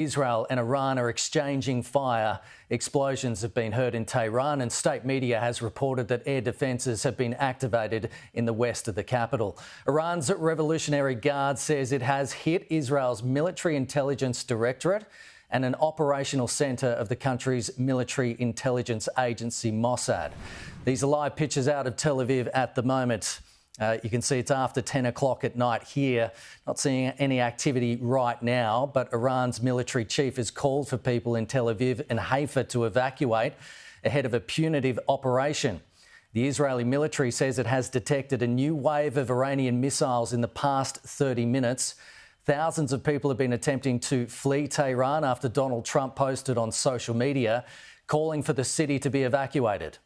Israel and Iran are exchanging fire. Explosions have been heard in Tehran, and state media has reported that air defences have been activated in the west of the capital. Iran's Revolutionary Guard says it has hit Israel's military intelligence directorate and an operational centre of the country's military intelligence agency, Mossad. These are live pictures out of Tel Aviv at the moment. You can see it's after 10 o'clock at night here. Not seeing any activity right now, but Iran's military chief has called for people in Tel Aviv and Haifa to evacuate ahead of a punitive operation. The Israeli military says it has detected a new wave of Iranian missiles in the past 30 minutes. Thousands of people have been attempting to flee Tehran after Donald Trump posted on social media calling for the city to be evacuated.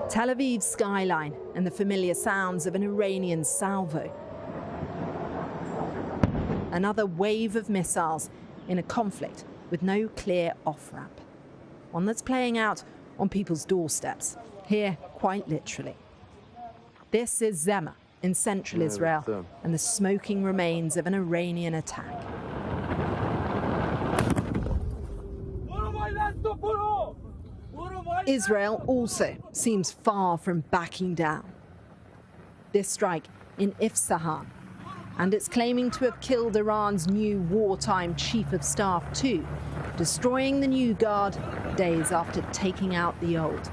Tel Aviv's skyline and the familiar sounds of an Iranian salvo. Another wave of missiles in a conflict with no clear off-ramp. One that's playing out on people's doorsteps, here quite literally. This is Zema in central Israel and the smoking remains of an Iranian attack. Israel also seems far from backing down. This strike in Isfahan, and it's claiming to have killed Iran's new wartime chief of staff too, destroying the new guard days after taking out the old,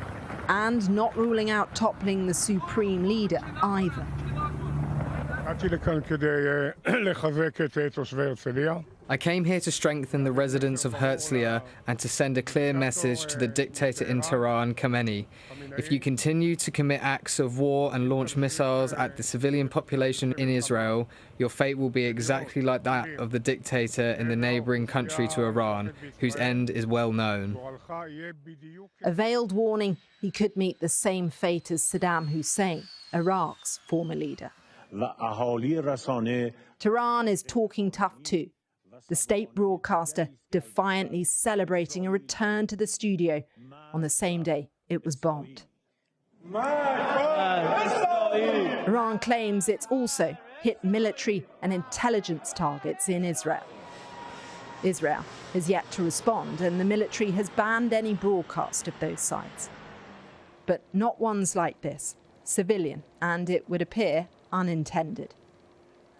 and not ruling out toppling the supreme leader either. I came here to strengthen the residents of Herzliya and to send a clear message to the dictator in Tehran, Khamenei. If you continue to commit acts of war and launch missiles at the civilian population in Israel, your fate will be exactly like that of the dictator in the neighbouring country to Iran, whose end is well known. A veiled warning he could meet the same fate as Saddam Hussein, Iraq's former leader. Tehran is talking tough too. The state broadcaster defiantly celebrating a return to the studio on the same day it was bombed. Iran claims it's also hit military and intelligence targets in Israel. Israel has yet to respond, and the military has banned any broadcast of those sites. But not ones like this, civilian, and it would appear unintended.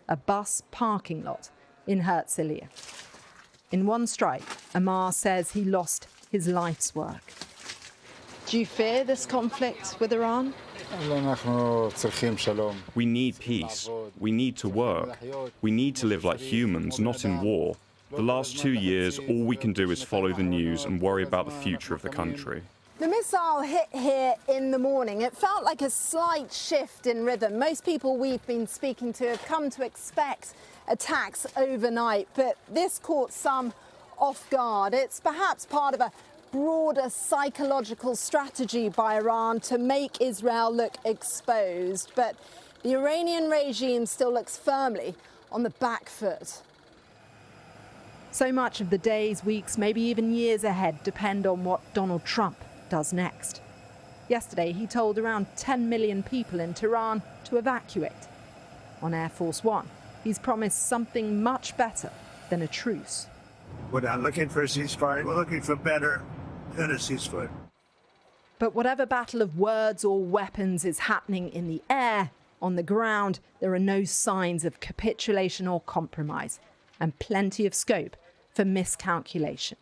A bus parking lot in Herzliya. In one strike, Amar says he lost his life's work. Do you fear this conflict with Iran? We need peace. We need to work. We need to live like humans, not in war. The last 2 years, all we can do is follow the news and worry about the future of the country. The missile hit here in the morning. It felt like a slight shift in rhythm. Most people we've been speaking to have come to expect attacks overnight, but this caught some off guard. It's perhaps part of a broader psychological strategy by Iran to make Israel look exposed. But the Iranian regime still looks firmly on the back foot. So much of the days, weeks, maybe even years ahead depend on what Donald Trump does next. Yesterday, he told around 10 million people in Tehran to evacuate. On Air Force One, he's promised something much better than a truce. We're not looking for a ceasefire. We're looking for better than a ceasefire. But whatever battle of words or weapons is happening in the air, on the ground, there are no signs of capitulation or compromise, and plenty of scope for miscalculation.